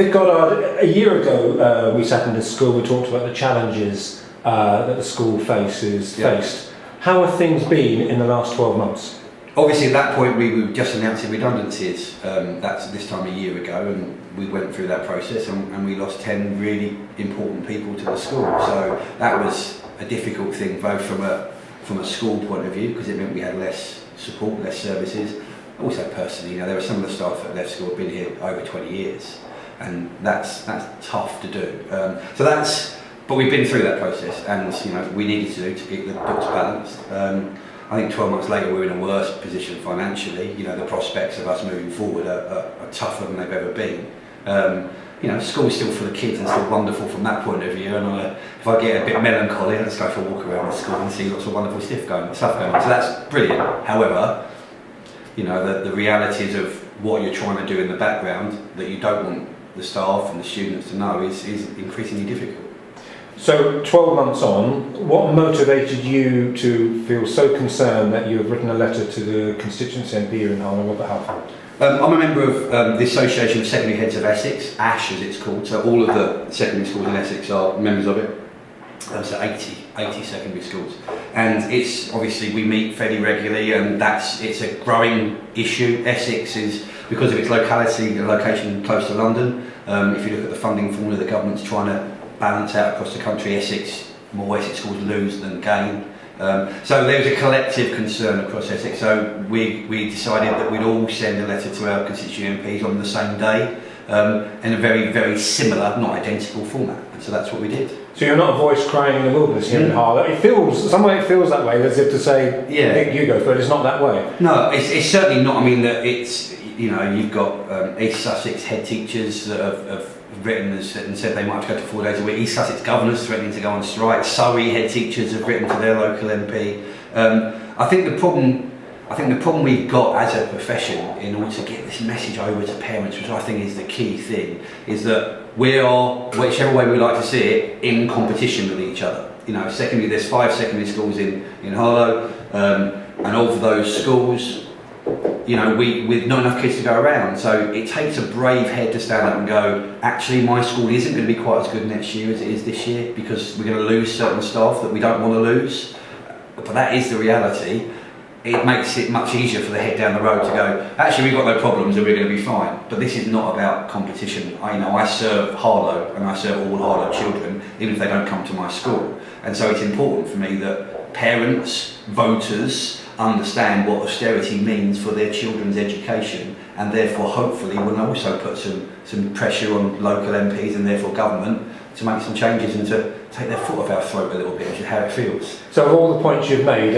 Vic Goddard, a year ago we sat in this school, we talked about the challenges that the school faced. How have things been in the last 12 months? Obviously at that point we were just announcing redundancies, that's this time a year ago, and we went through that process and we lost 10 really important people to the school. So that was a difficult thing, both from a school point of view, because it meant we had less support, less services. Also personally, there were some of the staff that left school have been here over 20 years, and that's tough to do. But we've been through that process, and we needed to keep the books balanced. I think 12 months later we're in a worse position financially. The prospects of us moving forward are tougher than they've ever been. School's still full of kids and still wonderful from that point of view, and if I get a bit melancholy, I just go for a walk around the school and see lots of wonderful stuff going on. So that's brilliant. However, the realities of what you're trying to do in the background that you don't want the staff and the students to know is increasingly difficult. So 12 months on, what motivated you to feel so concerned that you have written a letter to the constituency MP here in Harlow, Robert Halfon? I'm a member of the Association of Secondary Heads of Essex, ASH as it's called, so all of the secondary schools in Essex are members of it. So 80 secondary schools, and it's obviously we meet fairly regularly, and it's a growing issue. Essex is, because of its location close to London. If you look at the funding formula, the government's trying to balance out across the country. More Essex schools lose than gain. So there was a collective concern across Essex. So we decided that we'd all send a letter to our constituent MPs on the same day, in a very, very similar, not identical format. And so that's what we did. So you're not a voice crying in the wilderness here in Harlow. It feels that way, as if to say, Vic, you go for it. It's not that way. No, it's certainly not. I mean, that it's, you've got East Sussex head teachers that have written and said they might have to go to 4 days a week. East Sussex governors threatening to go on strike. Surrey head teachers have written to their local MP. I think the problem we've got as a profession, in order to get this message over to parents, which I think is the key thing, is that we are, whichever way we like to see it, in competition with each other. There's 5 secondary schools in Harlow, and of those schools, with not enough kids to go around. So it takes a brave head to stand up and go, actually my school isn't going to be quite as good next year as it is this year, because we're going to lose certain staff that we don't want to lose. But that is the reality. It makes it much easier for the head down the road to go, actually we've got no problems and we're going to be fine. But this is not about competition. I serve Harlow, and I serve all Harlow children, even if they don't come to my school. And so it's important for me that parents, voters, understand what austerity means for their children's education, and therefore hopefully will also put some pressure on local MPs and therefore government to make some changes and to take their foot off our throat a little bit, which is how it feels. So of all the points you've made,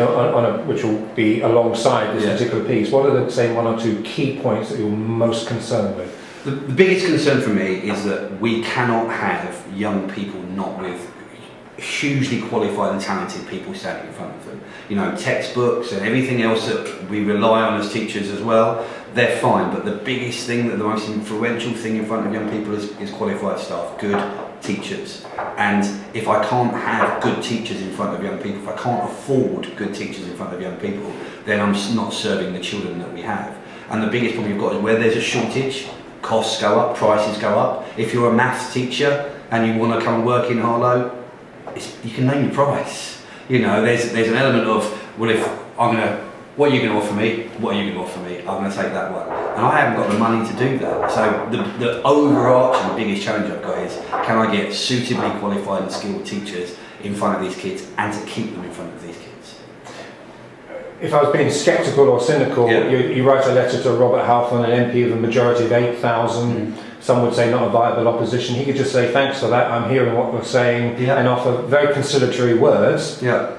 which will be alongside this particular piece, what are the 1 or 2 key points that you're most concerned with? The biggest concern for me is that we cannot have young people not with hugely qualified and talented people standing in front of them. Textbooks and everything else that we rely on as teachers as well, they're fine, but the biggest thing, the most influential thing in front of young people is qualified staff, good teachers. And if I can't have good teachers in front of young people, if I can't afford good teachers in front of young people, then I'm not serving the children that we have. And the biggest problem you've got is where there's a shortage, costs go up, prices go up. If you're a maths teacher and you want to come and work in Harlow, you can name your price. There's an element of, what are you going to offer me? What are you going to offer me? I'm going to take that one. And I haven't got the money to do that. So the overarching biggest challenge I've got is, can I get suitably qualified and skilled teachers in front of these kids and to keep them in front of these kids? If I was being sceptical or cynical, you write a letter to Robert Halfon, an MP of a majority of 8,000. Some would say not a viable opposition. He could just say, thanks for that, I'm hearing what we're saying, and offer very conciliatory words. Yeah.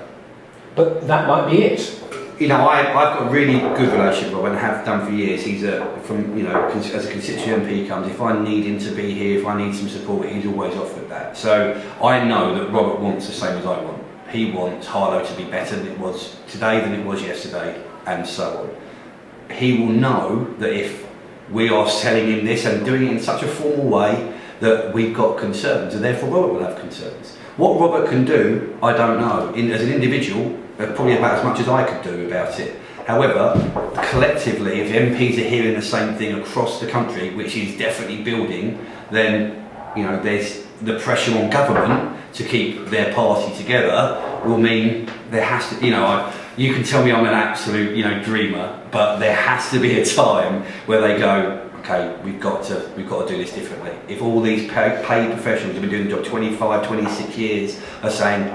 But that might be it. I've got a really good relationship with Rob and have done for years. He's as a constituent MP comes, if I need him to be here, if I need some support, he's always offered that. So I know that Robert wants the same as I want. He wants Harlow to be better than it was today, than it was yesterday, and so on. He will know that if we are telling him this and doing it in such a formal way, that we've got concerns, and therefore Robert will have concerns. What Robert can do, I don't know. As an individual, probably about as much as I could do about it. However, collectively, if MPs are hearing the same thing across the country, which is definitely building, then there's the pressure on government to keep their party together will mean there has to, you can tell me I'm an absolute, dreamer, but there has to be a time where they go, okay, we've got to do this differently. If all these paid professionals who've been doing the job 25, 26 years are saying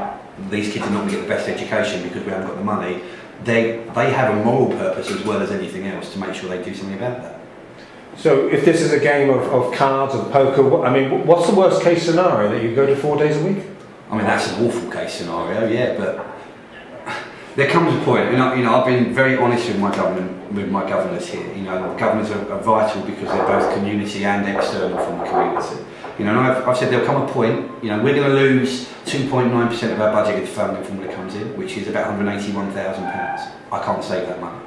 these kids are not going to get the best education because we haven't got the money, they have a moral purpose as well as anything else to make sure they do something about that. So if this is a game of cards, of poker, what's the worst case scenario? That you go to 4 days a week? I mean, that's an awful case scenario, yeah, but there comes a point, I've been very honest with my governors here. Governors are vital because they're both community and external from the community. And I've said there'll come a point, we're going to lose 2.9% of our budgeted funding from when it comes in, which is about £181,000. I can't save that money.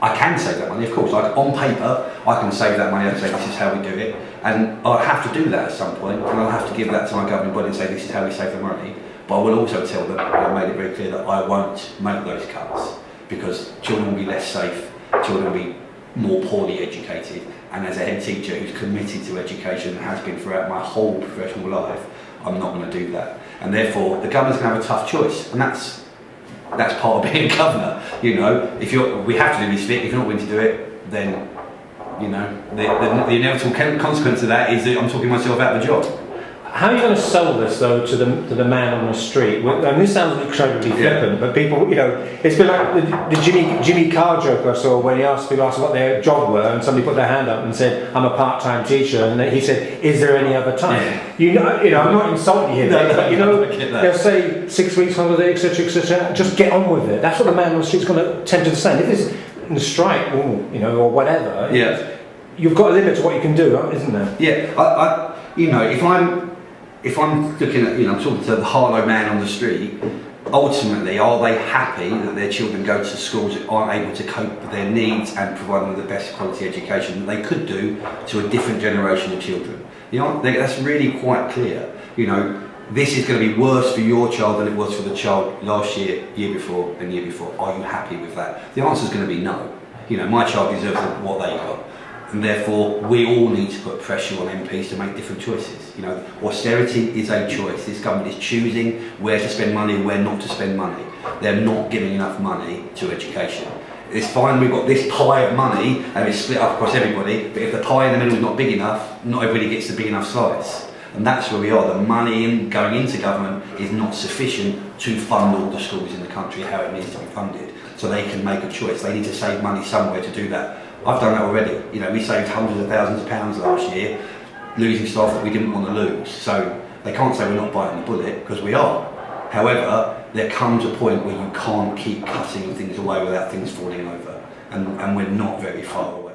I can save that money, of course. On paper, I can save that money and say this is how we do it, and I'll have to do that at some point, and I'll have to give that to my governing body and say this is how we save the money. But I will also tell them, I made it very clear that I won't make those cuts because children will be less safe, children will be more poorly educated, and as a head teacher who's committed to education and has been throughout my whole professional life, I'm not going to do that. And therefore, the governor's going to have a tough choice, and that's part of being a governor. We have to do this bit. If you're not willing to do it, then the inevitable consequence of that is that I'm talking myself out of the job. How are you going to sell this though to the man on the street? And this sounds incredibly flippant, but people, it's been like the Jimmy Carr joke I saw when people asked what their job were, and somebody put their hand up and said, "I'm a part-time teacher," and he said, "Is there any other time?" Yeah. I'm not insulting you, but they'll say 6 weeks holiday, etc., etc. Just get on with it. That's what the man on the street's going to tend to say. If it's in the strike, or whatever, you've got a limit to what you can do, isn't there? Yeah, if I'm looking at, I'm talking to the Harlow man on the street, ultimately, are they happy that their children go to schools that aren't able to cope with their needs and provide them with the best quality education that they could do to a different generation of children? That's really quite clear. This is going to be worse for your child than it was for the child last year, year before, and year before. Are you happy with that? The answer is going to be no. My child deserves what they got. And therefore, we all need to put pressure on MPs to make different choices. Austerity is a choice. This government is choosing where to spend money and where not to spend money. They're not giving enough money to education. It's fine, we've got this pie of money and it's split up across everybody, but if the pie in the middle is not big enough, not everybody gets the big enough slice. And that's where we are. The money going into government is not sufficient to fund all the schools in the country how it needs to be funded. So they can make a choice. They need to save money somewhere to do that. I've done that already. We saved hundreds of thousands of pounds last year, losing staff that we didn't want to lose. So they can't say we're not biting the bullet, because we are. However, there comes a point where you can't keep cutting things away without things falling over. And we're not very far away.